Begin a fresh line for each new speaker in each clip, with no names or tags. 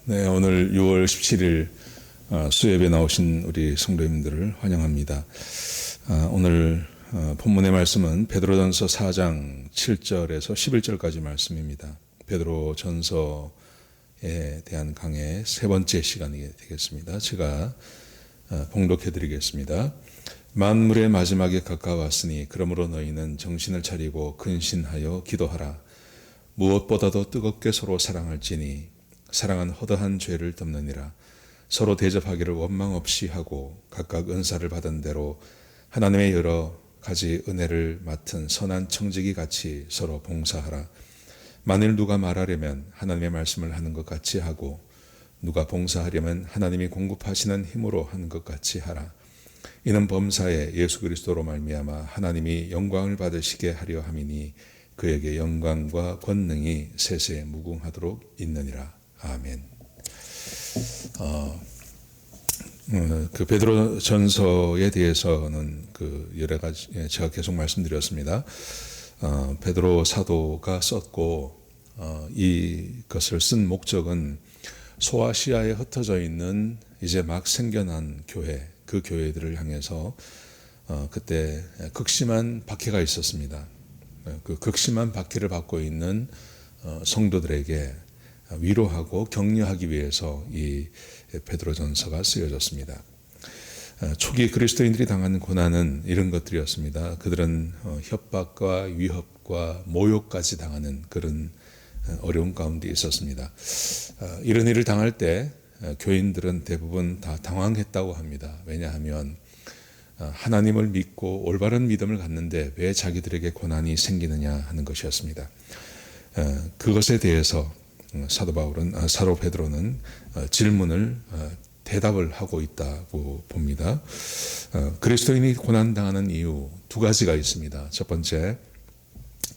네, 오늘 6월 17일 수요예배 나오신 우리 성도님들을 환영합니다. 오늘 본문의 말씀은 베드로전서 4장 7절에서 11절까지 말씀입니다. 베드로전서에 대한 강의 세 번째 시간이 되겠습니다. 제가 봉독해 드리겠습니다. 만물의 마지막에 가까웠으니 그러므로 너희는 정신을 차리고 근신하여 기도하라. 무엇보다도 뜨겁게 서로 사랑할지니 사랑은 허다한 죄를 덮느니라. 서로 대접하기를 원망 없이 하고 각각 은사를 받은 대로 하나님의 여러 가지 은혜를 맡은 선한 청지기 같이 서로 봉사하라. 만일 누가 말하려면 하나님의 말씀을 하는 것 같이 하고 누가 봉사하려면 하나님이 공급하시는 힘으로 하는 것 같이 하라. 이는 범사에 예수 그리스도로 말미암아 하나님이 영광을 받으시게 하려 함이니 그에게 영광과 권능이 세세 무궁하도록 있느니라. 아멘. 그 베드로전서에 대해서는 여러 가지 제가 계속 말씀드렸습니다. 베드로 사도가 썼고 이것을 쓴 목적은 소아시아에 흩어져 있는 이제 막 생겨난 교회, 그 교회들을 향해서 그때 극심한 박해가 있었습니다. 그 극심한 박해를 받고 있는 성도들에게 위로하고 격려하기 위해서 이 베드로전서가 쓰여졌습니다. 초기 그리스도인들이 당하는 고난은 이런 것들이었습니다. 그들은 협박과 위협과 모욕까지 당하는 그런 어려운 가운데 있었습니다. 이런 일을 당할 때 교인들은 대부분 다 당황했다고 합니다. 왜냐하면 하나님을 믿고 올바른 믿음을 갖는데 왜 자기들에게 고난이 생기느냐 하는 것이었습니다. 그것에 대해서 사도 베드로는 질문을 대답을 하고 있다고 봅니다. 그리스도인이 고난당하는 이유 두 가지가 있습니다. 첫 번째,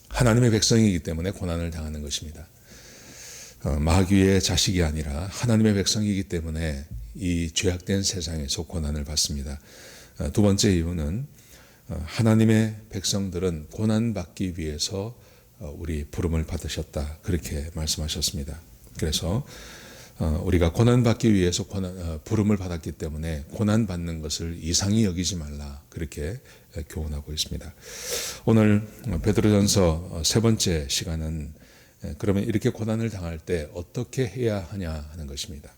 하나님의 백성이기 때문에 고난을 당하는 것입니다. 마귀의 자식이 아니라 하나님의 백성이기 때문에 이 죄악된 세상에서 고난을 받습니다. 두 번째 이유는 하나님의 백성들은 고난받기 위해서 우리 부름을 받으셨다, 그렇게 말씀하셨습니다. 그래서 우리가 고난받기 위해서 부름을 받았기 때문에 고난받는 것을 이상히 여기지 말라, 그렇게 교훈하고 있습니다. 오늘 베드로전서 세 번째 시간은 그러면 이렇게 고난을 당할 때 어떻게 해야 하냐 하는 것입니다.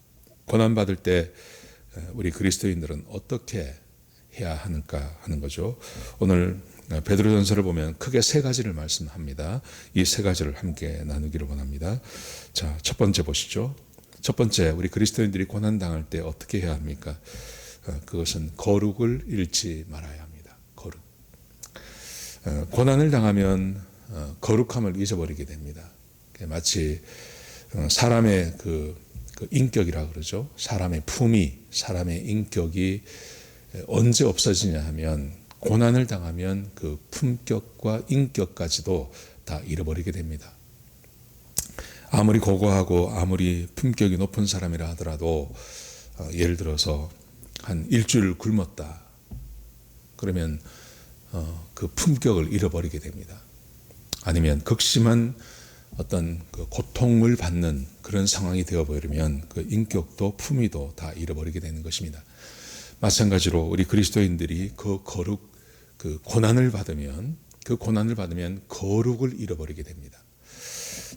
고난받을 때 우리 그리스도인들은 어떻게 해야 하는가 하는 거죠. 오늘 베드로전서를 보면 크게 세 가지를 말씀합니다. 이 세 가지를 함께 나누기를 원합니다. 자, 첫 번째 보시죠. 첫 번째, 우리 그리스도인들이 고난 당할 때 어떻게 해야 합니까? 그것은 거룩을 잃지 말아야 합니다. 거룩. 고난을 당하면 거룩함을 잊어버리게 됩니다. 마치 사람의 그 인격이라 그러죠. 사람의 품위, 사람의 인격이 언제 없어지냐 하면 고난을 당하면 그 품격과 인격까지도 다 잃어버리게 됩니다. 아무리 고고하고 아무리 품격이 높은 사람이라 하더라도 예를 들어서 한 일주일 굶었다. 그러면 그 품격을 잃어버리게 됩니다. 아니면 극심한 어떤 그 고통을 받는 그런 상황이 되어버리면 그 인격도 품위도 다 잃어버리게 되는 것입니다. 마찬가지로 우리 그리스도인들이 그 고난을 받으면 거룩을 잃어버리게 됩니다.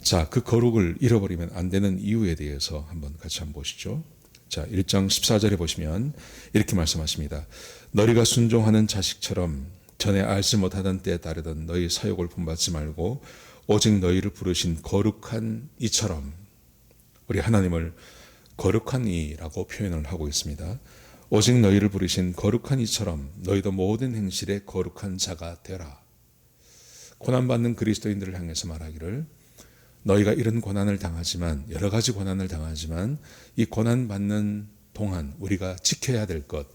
자, 그 거룩을 잃어버리면 안 되는 이유에 대해서 한번 같이 한번 보시죠. 자, 1장 14절에 보시면 이렇게 말씀하십니다. 너희가 순종하는 자식처럼 전에 알지 못하던 때에 따르던 너희 사욕을 본받지 말고 오직 너희를 부르신 거룩한 이처럼, 우리 하나님을 거룩한 이라고 표현을 하고 있습니다. 오직 너희를 부르신 거룩한 이처럼 너희도 모든 행실에 거룩한 자가 되라. 고난받는 그리스도인들을 향해서 말하기를, 너희가 이런 고난을 당하지만, 여러 가지 고난을 당하지만 이 고난받는 동안 우리가 지켜야 될 것,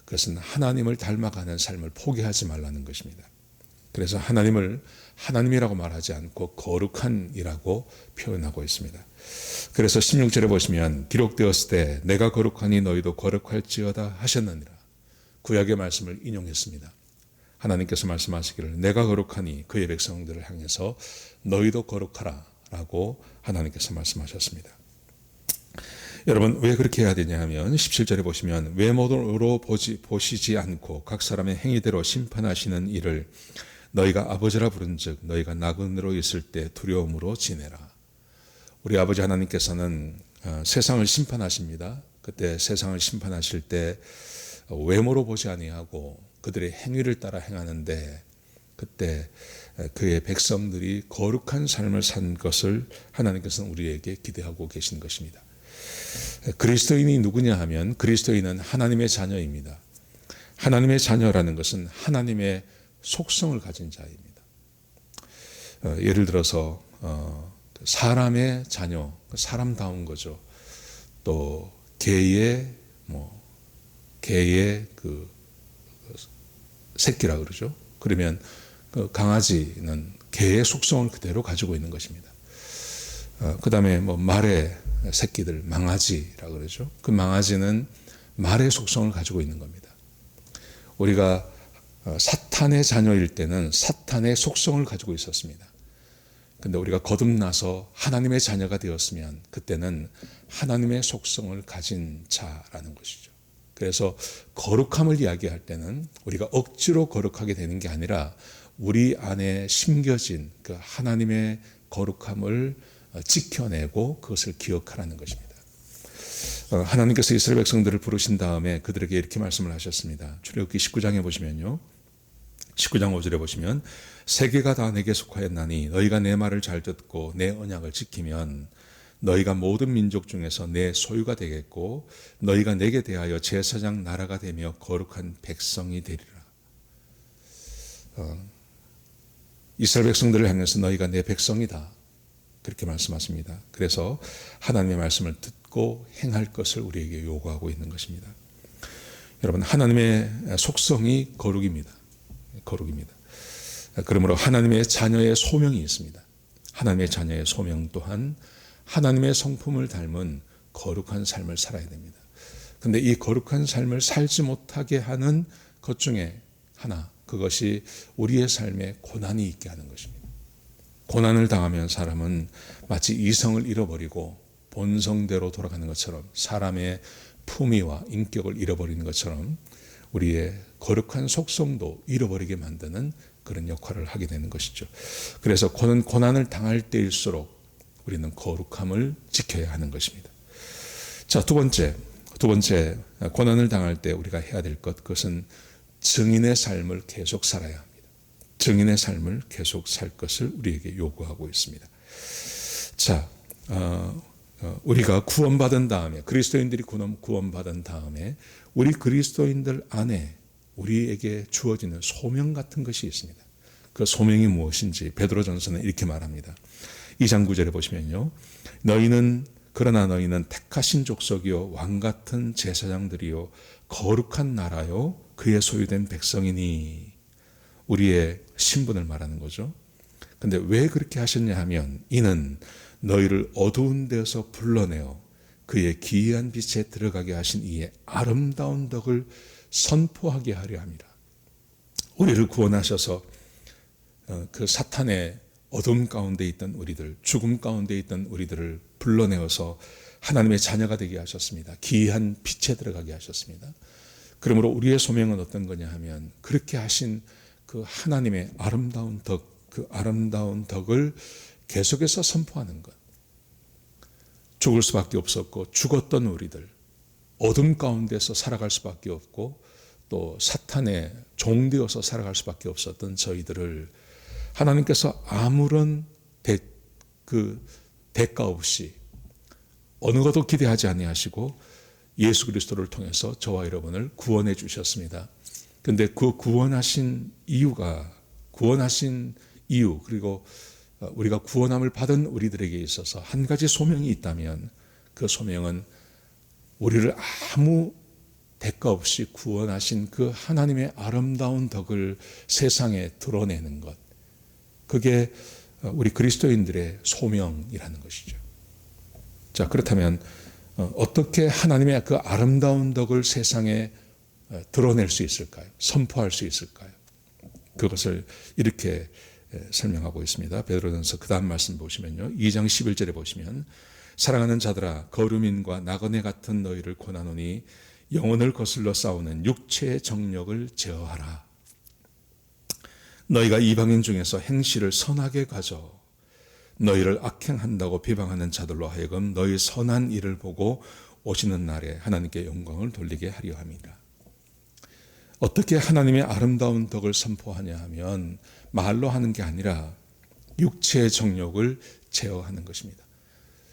그것은 하나님을 닮아가는 삶을 포기하지 말라는 것입니다. 그래서 하나님을 하나님이라고 말하지 않고 거룩한 이라고 표현하고 있습니다. 그래서 16절에 보시면 기록되었을 때 내가 거룩하니 너희도 거룩할지어다 하셨느니라. 구약의 말씀을 인용했습니다. 하나님께서 말씀하시기를 내가 거룩하니 그의 백성들을 향해서 너희도 거룩하라 라고 하나님께서 말씀하셨습니다. 여러분 왜 그렇게 해야 되냐 하면 17절에 보시면 외모로 보시지 않고 각 사람의 행위대로 심판하시는 이를 너희가 아버지라 부른즉 너희가 나그네로 있을 때 두려움으로 지내라. 우리 아버지 하나님께서는 세상을 심판하십니다. 그때 세상을 심판하실 때 외모로 보지 아니하고 그들의 행위를 따라 행하는데 그때 그의 백성들이 거룩한 삶을 산 것을 하나님께서는 우리에게 기대하고 계신 것입니다. 그리스도인이 누구냐 하면 그리스도인은 하나님의 자녀입니다. 하나님의 자녀라는 것은 하나님의 속성을 가진 자입니다. 예를 들어서 사람의 자녀, 사람다운 거죠. 또 개의 그 새끼라 그러죠. 그러면 그 강아지는 개의 속성을 그대로 가지고 있는 것입니다. 그 다음에 말의 새끼들, 망아지라 그러죠. 그 망아지는 말의 속성을 가지고 있는 겁니다. 우리가 사탄의 자녀일 때는 사탄의 속성을 가지고 있었습니다. 근데 우리가 거듭나서 하나님의 자녀가 되었으면 그때는 하나님의 속성을 가진 자라는 것이죠. 그래서 거룩함을 이야기할 때는 우리가 억지로 거룩하게 되는 게 아니라 우리 안에 심겨진 그 하나님의 거룩함을 지켜내고 그것을 기억하라는 것입니다. 하나님께서 이스라엘 백성들을 부르신 다음에 그들에게 이렇게 말씀을 하셨습니다. 출애굽기 19장에 보시면요. 19장 5절에 보시면 세계가 다 내게 속하였나니 너희가 내 말을 잘 듣고 내 언약을 지키면 너희가 모든 민족 중에서 내 소유가 되겠고 너희가 내게 대하여 제사장 나라가 되며 거룩한 백성이 되리라. 이스라엘 백성들을 향해서 너희가 내 백성이다. 그렇게 말씀하십니다. 그래서 하나님의 말씀을 듣고 행할 것을 우리에게 요구하고 있는 것입니다. 여러분, 하나님의 속성이 거룩입니다. 거룩입니다. 그러므로 하나님의 자녀의 소명이 있습니다. 하나님의 자녀의 소명 또한 하나님의 성품을 닮은 거룩한 삶을 살아야 됩니다. 그런데 이 거룩한 삶을 살지 못하게 하는 것 중에 하나, 그것이 우리의 삶에 고난이 있게 하는 것입니다. 고난을 당하면 사람은 마치 이성을 잃어버리고 본성대로 돌아가는 것처럼 사람의 품위와 인격을 잃어버리는 것처럼 우리의 거룩한 속성도 잃어버리게 만드는 그런 역할을 하게 되는 것이죠. 그래서 고난을 당할 때일수록 우리는 거룩함을 지켜야 하는 것입니다. 자, 두 번째 고난을 당할 때 우리가 해야 될 것, 그것은 증인의 삶을 계속 살아야 합니다. 증인의 삶을 계속 살 것을 우리에게 요구하고 있습니다. 자, 우리가 구원받은 다음에, 그리스도인들이 구원받은 다음에 우리 그리스도인들 안에 우리에게 주어지는 소명 같은 것이 있습니다. 그 소명이 무엇인지 베드로전서는 이렇게 말합니다. 2장 9절에 보시면요. 그러나 너희는 택하신 족속이요 왕같은 제사장들이요 거룩한 나라요 그의 소유된 백성이니. 우리의 신분을 말하는 거죠. 근데 왜 그렇게 하셨냐 하면 이는 너희를 어두운 데서 불러내어 그의 기이한 빛에 들어가게 하신 이의 아름다운 덕을 선포하게 하려 함이라. 우리를 구원하셔서 그 사탄의 어둠 가운데 있던 우리들, 죽음 가운데 있던 우리들을 불러내어서 하나님의 자녀가 되게 하셨습니다. 기이한 빛에 들어가게 하셨습니다. 그러므로 우리의 소명은 어떤 거냐 하면 그렇게 하신 그 하나님의 아름다운 덕, 그 아름다운 덕을 계속해서 선포하는 것. 죽을 수밖에 없었고 죽었던 우리들, 어둠 가운데서 살아갈 수밖에 없고 또 사탄의 종되어서 살아갈 수밖에 없었던 저희들을 하나님께서 아무런 대가 없이 어느 것도 기대하지 아니하시고 예수 그리스도를 통해서 저와 여러분을 구원해 주셨습니다. 그런데 그 구원하신 이유, 그리고 우리가 구원함을 받은 우리들에게 있어서 한 가지 소명이 있다면 그 소명은 우리를 아무 대가 없이 구원하신 그 하나님의 아름다운 덕을 세상에 드러내는 것. 그게 우리 그리스도인들의 소명이라는 것이죠. 자, 그렇다면 어떻게 하나님의 그 아름다운 덕을 세상에 드러낼 수 있을까요? 선포할 수 있을까요? 그것을 이렇게 설명하고 있습니다. 베드로전서 그 다음 말씀 보시면요. 2장 11절에 보시면 사랑하는 자들아 거류민과 나그네 같은 너희를 권하노니 영혼을 거슬러 싸우는 육체의 정력을 제어하라. 너희가 이방인 중에서 행실을 선하게 가져 너희를 악행한다고 비방하는 자들로 하여금 너희 선한 일을 보고 오시는 날에 하나님께 영광을 돌리게 하려 함이라. 어떻게 하나님의 아름다운 덕을 선포하냐 하면 말로 하는 게 아니라 육체의 정욕을 제어하는 것입니다.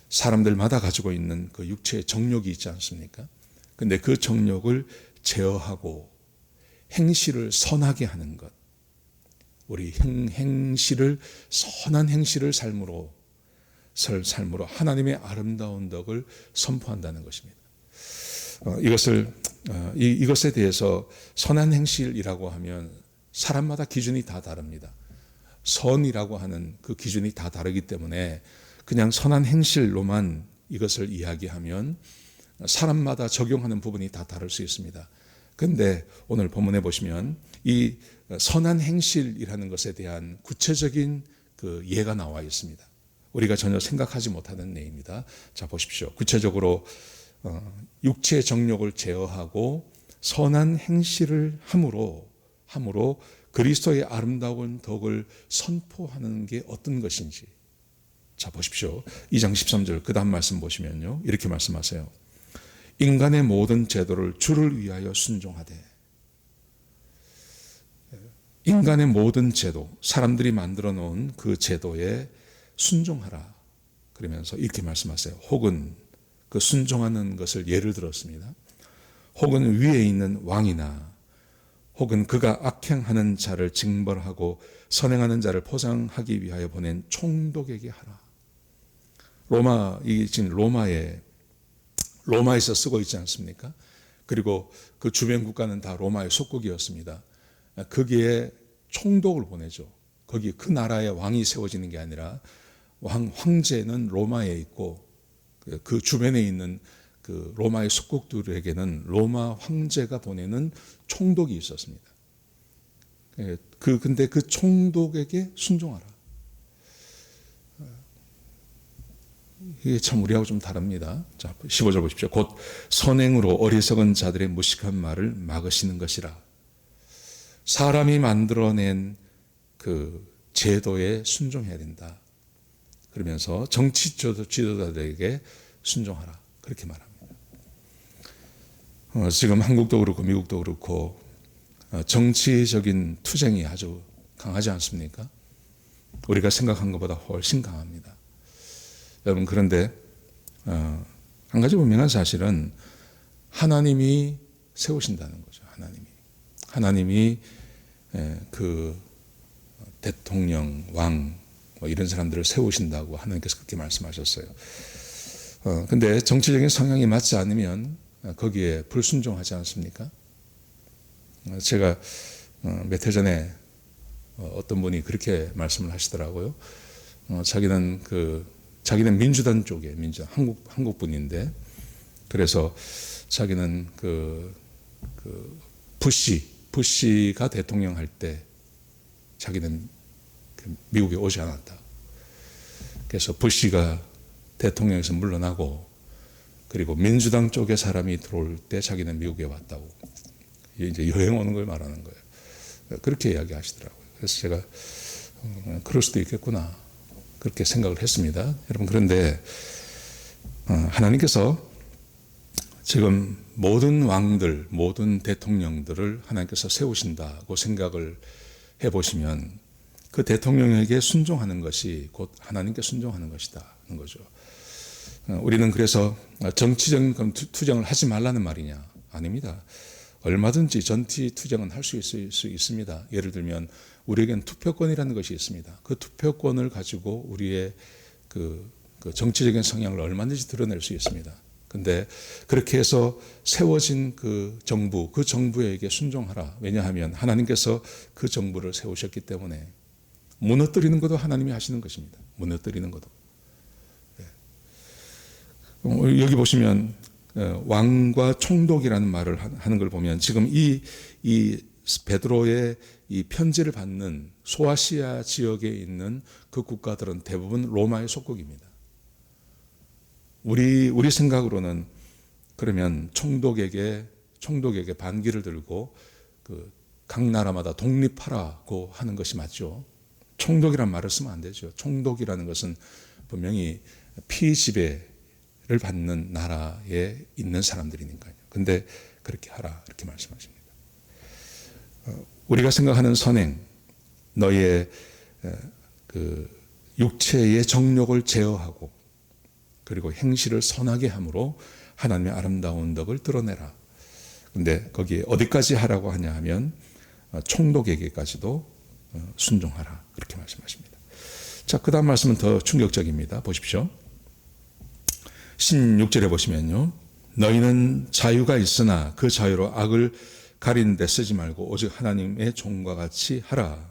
사람들마다 가지고 있는 그 육체의 정욕이 있지 않습니까? 근데 그 정욕을 제어하고 행실을 선하게 하는 것. 우리 행실을 선한 행실을 삶으로 하나님의 아름다운 덕을 선포한다는 것입니다. 이것에 대해서 선한 행실이라고 하면 사람마다 기준이 다 다릅니다. 선이라고 하는 그 기준이 다 다르기 때문에 그냥 선한 행실로만 이것을 이야기하면 사람마다 적용하는 부분이 다 다를 수 있습니다. 그런데 오늘 본문에 보시면 이 선한 행실이라는 것에 대한 구체적인 그 예가 나와 있습니다. 우리가 전혀 생각하지 못하는 예입니다. 자, 보십시오. 구체적으로 육체의 정욕을 제어하고 선한 행실을 함으로 그리스도의 아름다운 덕을 선포하는 게 어떤 것인지. 자, 보십시오. 2장 13절 그 다음 말씀 보시면요, 이렇게 말씀하세요. 인간의 모든 제도를 주를 위하여 순종하되. 인간의 모든 제도, 사람들이 만들어 놓은 그 제도에 순종하라. 그러면서 이렇게 말씀하세요. 혹은 그 순종하는 것을 예를 들었습니다. 혹은 위에 있는 왕이나 혹은 그가 악행하는 자를 징벌하고 선행하는 자를 포장하기 위하여 보낸 총독에게 하라. 지금 로마에서 쓰고 있지 않습니까? 그리고 그 주변 국가는 다 로마의 속국이었습니다. 거기에 총독을 보내죠. 거기 그 나라의 왕이 세워지는 게 아니라 황제는 로마에 있고 그 주변에 있는 그 로마의 속국들에게는 로마 황제가 보내는 총독이 있었습니다. 근데 그 총독에게 순종하라. 이게 참 우리하고 좀 다릅니다. 자, 15절 보십시오. 곧 선행으로 어리석은 자들의 무식한 말을 막으시는 것이라. 사람이 만들어낸 그 제도에 순종해야 된다. 그러면서 정치 지도자들에게 순종하라. 그렇게 말합니다. 지금 한국도 그렇고 미국도 그렇고 정치적인 투쟁이 아주 강하지 않습니까? 우리가 생각한 것보다 훨씬 강합니다. 여러분, 그런데 한 가지 분명한 사실은 하나님이 세우신다는 거죠. 하나님이 그 대통령, 왕 뭐 이런 사람들을 세우신다고 하나님께서 그렇게 말씀하셨어요. 근데 정치적인 성향이 맞지 않으면 거기에 불순종하지 않습니까? 제가 몇 해 전에 어떤 분이 그렇게 말씀을 하시더라고요. 자기는 민주당 쪽에 한국 분인데, 그래서 자기는 부시가 대통령 할 때 자기는 미국에 오지 않았다. 그래서 부시가 대통령에서 물러나고 그리고 민주당 쪽의 사람이 들어올 때 자기는 미국에 왔다고. 이제 여행 오는 걸 말하는 거예요. 그렇게 이야기하시더라고요. 그래서 제가 그럴 수도 있겠구나, 그렇게 생각을 했습니다. 여러분, 그런데 하나님께서 지금 모든 왕들, 모든 대통령들을 하나님께서 세우신다고 생각을 해보시면 그 대통령에게 순종하는 것이 곧 하나님께 순종하는 것이다는 거죠. 우리는 그래서 정치적인 투쟁을 하지 말라는 말이냐? 아닙니다. 얼마든지 정치 투쟁은 할 수 있습니다. 예를 들면 우리에겐 투표권이라는 것이 있습니다. 그 투표권을 가지고 우리의 그 정치적인 성향을 얼마든지 드러낼 수 있습니다. 근데 그렇게 해서 세워진 그 정부에게 순종하라. 왜냐하면 하나님께서 그 정부를 세우셨기 때문에. 무너뜨리는 것도 하나님이 하시는 것입니다. 무너뜨리는 것도. 여기 보시면 왕과 총독이라는 말을 하는 걸 보면 지금 이 베드로의 이 편지를 받는 소아시아 지역에 있는 그 국가들은 대부분 로마의 속국입니다. 우리 생각으로는 그러면 총독에게 반기를 들고 각 나라마다 독립하라고 하는 것이 맞죠. 총독이란 말을 쓰면 안 되죠. 총독이라는 것은 분명히 피지배를 받는 나라에 있는 사람들이니까요. 근데 그렇게 하라 이렇게 말씀하십니다. 우리가 생각하는 선행, 너의 육체의 정욕을 제어하고 그리고 행실을 선하게 함으로 하나님의 아름다운 덕을 드러내라. 근데 거기에 어디까지 하라고 하냐 하면 총독에게까지도 순종하라 그렇게 말씀하십니다. 자, 그 다음 말씀은 더 충격적입니다. 보십시오. 16절에 보시면요, 너희는 자유가 있으나 그 자유로 악을 가리는 데 쓰지 말고 오직 하나님의 종과 같이 하라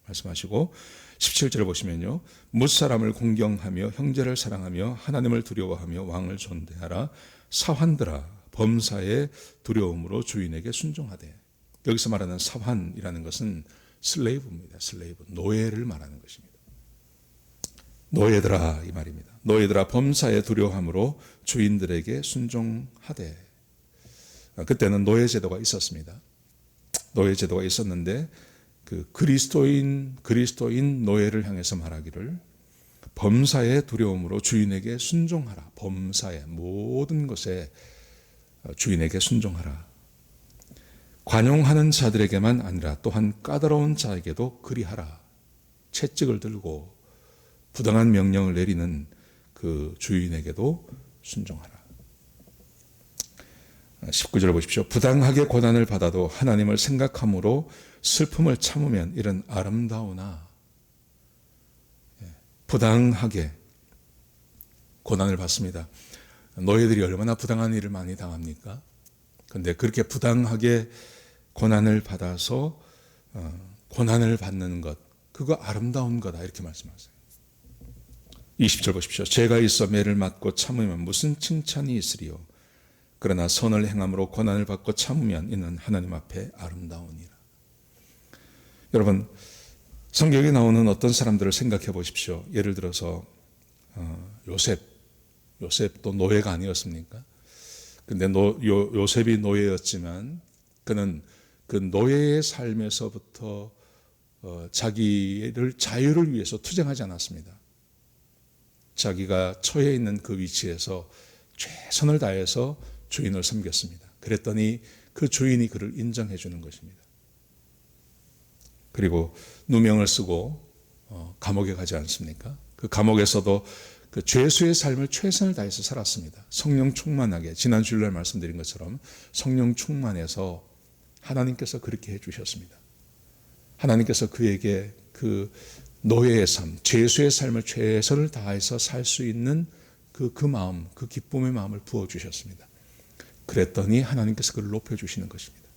말씀하시고, 17절에 보시면요, 무사람을 공경하며 형제를 사랑하며 하나님을 두려워하며 왕을 존대하라. 사환들아, 범사의 두려움으로 주인에게 순종하되. 여기서 말하는 사환이라는 것은 슬레이브입니다. 슬레이브, 노예를 말하는 것입니다. 노예들아 이 말입니다. 노예들아, 범사의 두려움으로 주인들에게 순종하되. 그때는 노예제도가 있었습니다. 노예제도가 있었는데 그 그리스도인 노예를 향해서 말하기를 범사의 두려움으로 주인에게 순종하라. 범사의 모든 것에 주인에게 순종하라. 관용하는 자들에게만 아니라 또한 까다로운 자에게도 그리하라. 채찍을 들고 부당한 명령을 내리는 그 주인에게도 순종하라. 19절 보십시오. 부당하게 고난을 받아도 하나님을 생각함으로 슬픔을 참으면 이런 아름다우나. 부당하게 고난을 받습니다. 노예들이 얼마나 부당한 일을 많이 당합니까? 그런데 그렇게 부당하게 고난을 받아서 고난을 받는 것, 그거 아름다운 거다 이렇게 말씀하세요. 20절 보십시오. 죄가 있어 매를 맞고 참으면 무슨 칭찬이 있으리요. 그러나 선을 행함으로 고난을 받고 참으면 이는 하나님 앞에 아름다우니라. 여러분, 성경에 나오는 어떤 사람들을 생각해 보십시오. 예를 들어서 요셉도 노예가 아니었습니까? 근데 요셉이 노예였지만 그는 그 노예의 삶에서부터 자기를 자유를 위해서 투쟁하지 않았습니다. 자기가 처해 있는 그 위치에서 최선을 다해서 주인을 섬겼습니다. 그랬더니 그 주인이 그를 인정해 주는 것입니다. 그리고 누명을 쓰고 감옥에 가지 않습니까? 그 감옥에서도 그 죄수의 삶을 최선을 다해서 살았습니다. 성령 충만하게, 지난 주일날 말씀드린 것처럼 성령 충만해서 하나님께서 그렇게 해주셨습니다. 하나님께서 그에게 그 노예의 삶, 죄수의 삶을 최선을 다해서 살 수 있는 그 마음, 그 기쁨의 마음을 부어주셨습니다. 그랬더니 하나님께서 그를 높여주시는 것입니다.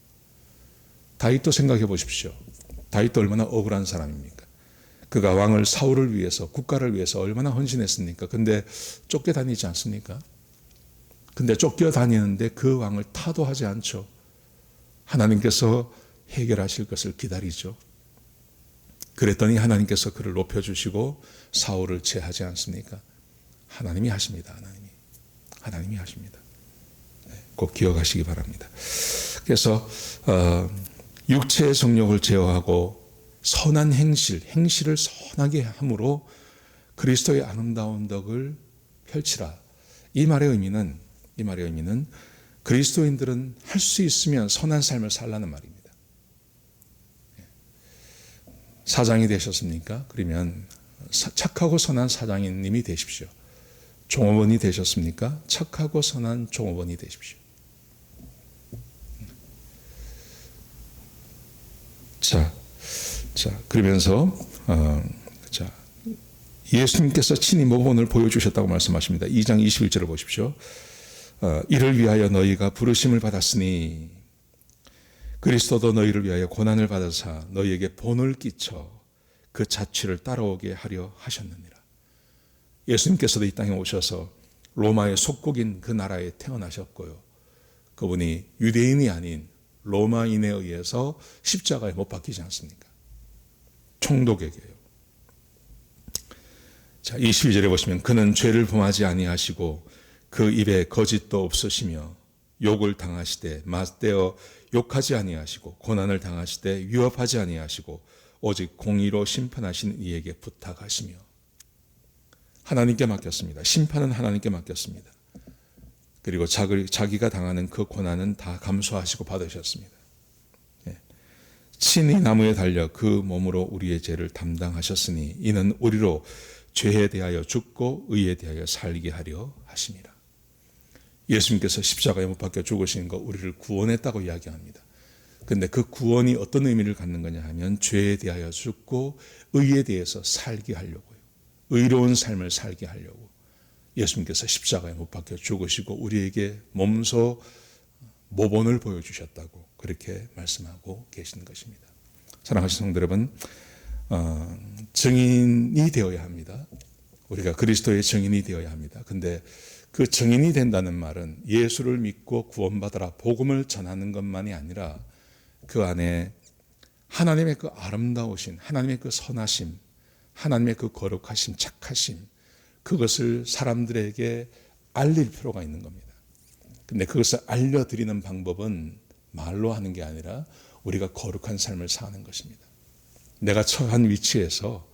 다윗도 생각해 보십시오. 다윗도 얼마나 억울한 사람입니까? 그가 왕을 사울을 위해서, 국가를 위해서 얼마나 헌신했습니까? 근데 쫓겨다니지 않습니까? 근데 쫓겨다니는데 그 왕을 타도하지 않죠. 하나님께서 해결하실 것을 기다리죠. 그랬더니 하나님께서 그를 높여주시고 사울을 제하지 않습니까? 하나님이 하십니다. 하나님이 하십니다. 꼭 기억하시기 바랍니다. 그래서 육체의 성욕을 제어하고 선한 행실을 선하게 함으로 그리스도의 아름다운 덕을 펼치라. 이 말의 의미는 그리스도인들은 할 수 있으면 선한 삶을 살라는 말입니다. 사장이 되셨습니까? 그러면 착하고 선한 사장님이 되십시오. 종업원이 되셨습니까? 착하고 선한 종업원이 되십시오. 자, 그러면서 예수님께서 친히 모본을 보여주셨다고 말씀하십니다. 2장 21절을 보십시오. 이를 위하여 너희가 부르심을 받았으니 그리스도도 너희를 위하여 고난을 받으사 너희에게 본을 끼쳐 그 자취를 따라오게 하려 하셨느니라. 예수님께서도 이 땅에 오셔서 로마의 속국인 그 나라에 태어나셨고요. 그분이 유대인이 아닌 로마인에 의해서 십자가에 못 박히지 않습니까? 총독에게요. 자, 22절에 보시면 그는 죄를 범하지 아니하시고 그 입에 거짓도 없으시며 욕을 당하시되 맞대어 욕하지 아니하시고 고난을 당하시되 위협하지 아니하시고 오직 공의로 심판하신 이에게 부탁하시며. 하나님께 맡겼습니다. 심판은 하나님께 맡겼습니다. 그리고 자기가 당하는 그 고난은 다 감수하시고 받으셨습니다. 친히 나무에 달려 그 몸으로 우리의 죄를 담당하셨으니 이는 우리로 죄에 대하여 죽고 의에 대하여 살게 하려 하심이라. 예수님께서 십자가에 못 박혀 죽으신 거 우리를 구원했다고 이야기합니다. 그런데 그 구원이 어떤 의미를 갖는 거냐 하면 죄에 대하여 죽고 의에 대해서 살게 하려고요. 의로운 삶을 살게 하려고 예수님께서 십자가에 못 박혀 죽으시고 우리에게 몸소 모본을 보여주셨다고 그렇게 말씀하고 계시는 것입니다. 사랑하시는 성도 여러분, 증인이 되어야 합니다. 우리가 그리스도의 증인이 되어야 합니다. 근데 그 증인이 된다는 말은 예수를 믿고 구원받아라 복음을 전하는 것만이 아니라 그 안에 하나님의 그 아름다우신, 하나님의 그 선하심, 하나님의 그 거룩하심, 착하심, 그것을 사람들에게 알릴 필요가 있는 겁니다. 근데 그것을 알려드리는 방법은 말로 하는 게 아니라 우리가 거룩한 삶을 사는 것입니다. 내가 처한 위치에서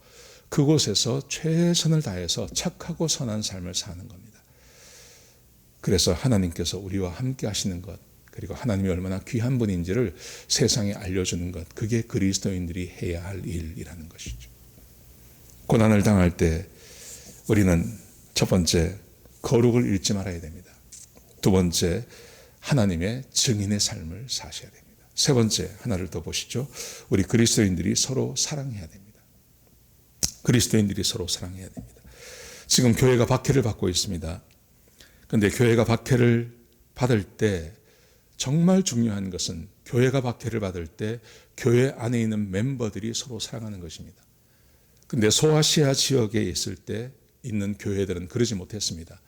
그곳에서 최선을 다해서 착하고 선한 삶을 사는 겁니다. 그래서 하나님께서 우리와 함께 하시는 것, 그리고 하나님이 얼마나 귀한 분인지를 세상에 알려주는 것, 그게 그리스도인들이 해야 할 일이라는 것이죠. 고난을 당할 때 우리는 첫 번째, 거룩을 잃지 말아야 됩니다. 두 번째, 하나님의 증인의 삶을 사셔야 됩니다. 세 번째, 하나를 더 보시죠. 우리 그리스도인들이 서로 사랑해야 됩니다. 그리스도인들이 서로 사랑해야 됩니다. 지금 교회가 박해를 받고 있습니다. 그런데 교회가 박해를 받을 때 정말 중요한 것은 교회가 박해를 받을 때 교회 안에 있는 멤버들이 서로 사랑하는 것입니다. 그런데 소아시아 지역에 있을 때 있는 교회들은 그러지 못했습니다.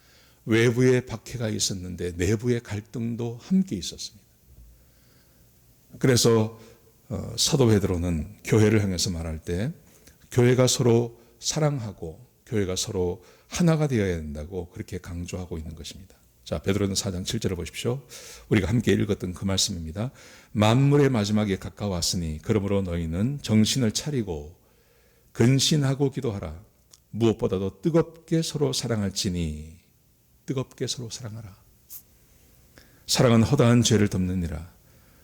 외부에 박해가 있었는데 내부의 갈등도 함께 있었습니다. 그래서 사도 베드로는 교회를 향해서 말할 때 교회가 서로 사랑하고 교회가 서로 하나가 되어야 된다고 그렇게 강조하고 있는 것입니다. 자, 베드로는 4장 7절을 보십시오. 우리가 함께 읽었던 그 말씀입니다. 만물의 마지막에 가까웠으니 그러므로 너희는 정신을 차리고 근신하고 기도하라. 무엇보다도 뜨겁게 서로 사랑할지니 뜨겁게 서로 사랑하라. 사랑은 허다한 죄를 덮느니라.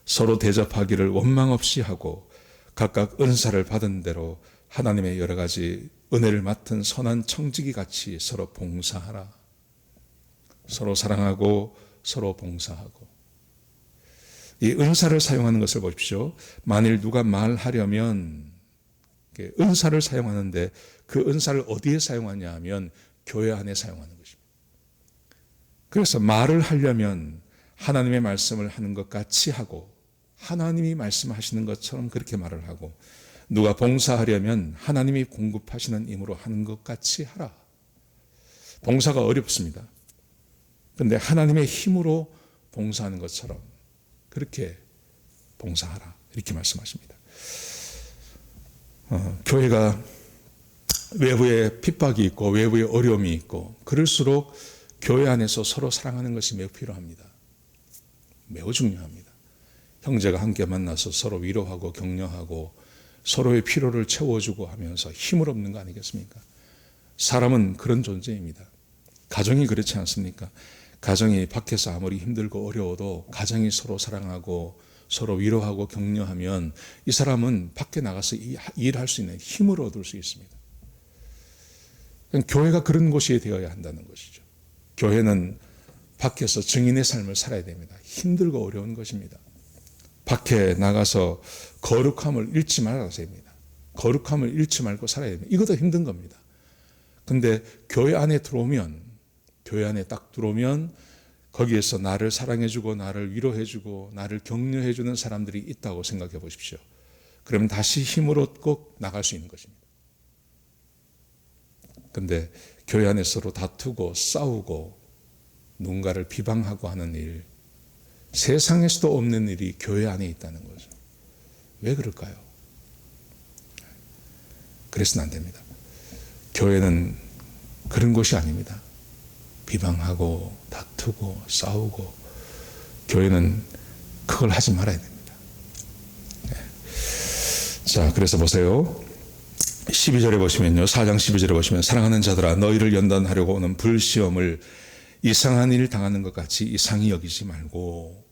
서로 대접하기를 원망 없이 하고 각각 은사를 받은 대로 하나님의 여러 가지 은혜를 맡은 선한 청지기 같이 서로 봉사하라. 서로 사랑하고 서로 봉사하고. 이 은사를 사용하는 것을 보십시오. 만일 누가 말하려면 은사를 사용하는데 그 은사를 어디에 사용하냐 하면 교회 안에 사용하는 것입니다. 그래서 말을 하려면 하나님의 말씀을 하는 것 같이 하고 하나님이 말씀하시는 것처럼 그렇게 말을 하고, 누가 봉사하려면 하나님이 공급하시는 힘으로 하는 것 같이 하라. 봉사가 어렵습니다. 그런데 하나님의 힘으로 봉사하는 것처럼 그렇게 봉사하라. 이렇게 말씀하십니다. 교회가 외부에 핍박이 있고 외부에 어려움이 있고 그럴수록 교회 안에서 서로 사랑하는 것이 매우 필요합니다. 매우 중요합니다. 형제가 함께 만나서 서로 위로하고 격려하고 서로의 필요를 채워주고 하면서 힘을 얻는 거 아니겠습니까? 사람은 그런 존재입니다. 가정이 그렇지 않습니까? 가정이 밖에서 아무리 힘들고 어려워도 가정이 서로 사랑하고 서로 위로하고 격려하면 이 사람은 밖에 나가서 일할 수 있는 힘을 얻을 수 있습니다. 교회가 그런 곳이 되어야 한다는 것이죠. 교회는 밖에서 증인의 삶을 살아야 됩니다. 힘들고 어려운 것입니다. 밖에 나가서 거룩함을 잃지 말아야 됩니다. 거룩함을 잃지 말고 살아야 됩니다. 이것도 힘든 겁니다. 근데 교회 안에 들어오면, 교회 안에 딱 들어오면 거기에서 나를 사랑해주고 나를 위로해주고 나를 격려해주는 사람들이 있다고 생각해 보십시오. 그러면 다시 힘을 얻고 나갈 수 있는 것입니다. 근데 교회 안에 서로 다투고 싸우고 누군가를 비방하고 하는 일, 세상에서도 없는 일이 교회 안에 있다는 거죠. 왜 그럴까요? 그래서는 안 됩니다. 교회는 그런 곳이 아닙니다. 비방하고 다투고 싸우고, 교회는 그걸 하지 말아야 됩니다. 자, 그래서 보세요. 12절에 보시면요, 4장 12절에 보시면, 사랑하는 자들아 너희를 연단하려고 오는 불시험을 이상한 일 당하는 것 같이 이상히 여기지 말고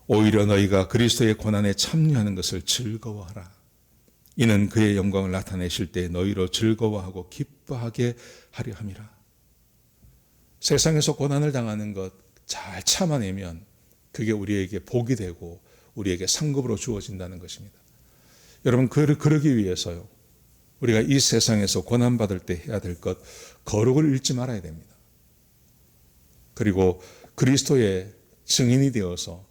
오히려 너희가 그리스도의 고난에 참여하는 것을 즐거워하라. 이는 그의 영광을 나타내실 때 너희로 즐거워하고 기뻐하게 하려 함이라. 세상에서 고난을 당하는 것 잘 참아내면 그게 우리에게 복이 되고 우리에게 상급으로 주어진다는 것입니다. 여러분, 그러기 위해서요, 우리가 이 세상에서 고난받을 때 해야 될 것, 거룩을 잃지 말아야 됩니다. 그리고 그리스도의 증인이 되어서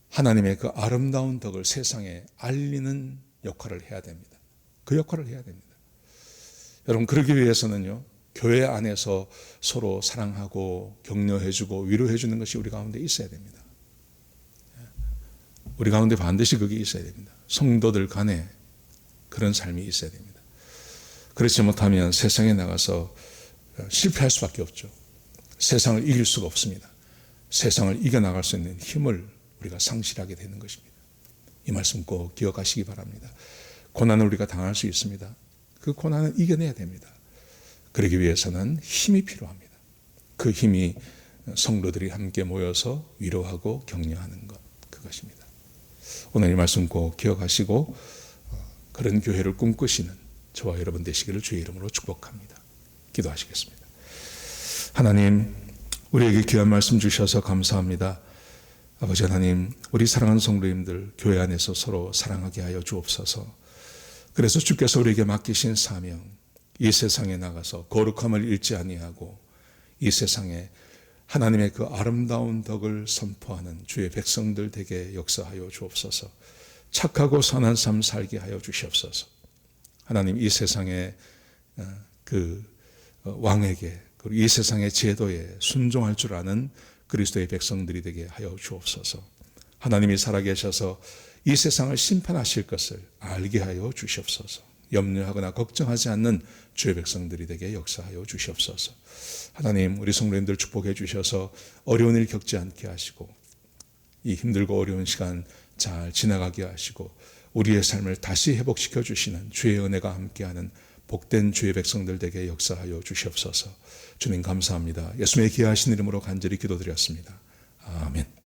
하나님의 그 아름다운 덕을 세상에 알리는 역할을 해야 됩니다. 그 역할을 해야 됩니다. 여러분, 그러기 위해서는요, 교회 안에서 서로 사랑하고 격려해주고 위로해주는 것이 우리 가운데 있어야 됩니다. 우리 가운데 반드시 그게 있어야 됩니다. 성도들 간에 그런 삶이 있어야 됩니다. 그렇지 못하면 세상에 나가서 실패할 수밖에 없죠. 세상을 이길 수가 없습니다. 세상을 이겨나갈 수 있는 힘을 우리가 상실하게 되는 것입니다. 이 말씀 꼭 기억하시기 바랍니다. 고난을 우리가 당할 수 있습니다. 그 고난을 이겨내야 됩니다. 그러기 위해서는 힘이 필요합니다. 그 힘이 성도들이 함께 모여서 위로하고 격려하는 것, 그것입니다. 오늘 이 말씀 꼭 기억하시고 그런 교회를 꿈꾸시는 저와 여러분 되시기를 주의 이름으로 축복합니다. 기도하시겠습니다. 하나님, 우리에게 귀한 말씀 주셔서 감사합니다. 아버지 하나님, 우리 사랑하는 성도님들 교회 안에서 서로 사랑하게 하여 주옵소서. 그래서 주께서 우리에게 맡기신 사명, 이 세상에 나가서 거룩함을 잃지 아니하고 이 세상에 하나님의 그 아름다운 덕을 선포하는 주의 백성들 되게 역사하여 주옵소서. 착하고 선한 삶 살게 하여 주시옵소서. 하나님, 이 세상에 그 왕에게, 그리고 이 세상의 제도에 순종할 줄 아는 그리스도의 백성들이 되게 하여 주옵소서. 하나님이 살아계셔서 이 세상을 심판하실 것을 알게 하여 주시옵소서. 염려하거나 걱정하지 않는 주의 백성들이 되게 역사하여 주시옵소서. 하나님, 우리 성도님들 축복해 주셔서 어려운 일 겪지 않게 하시고 이 힘들고 어려운 시간 잘 지나가게 하시고 우리의 삶을 다시 회복시켜 주시는 주의 은혜가 함께하는 복된 주의 백성들 되게 역사하여 주시옵소서. 주님 감사합니다. 예수님의 귀하신 이름으로 간절히 기도드렸습니다. 아멘.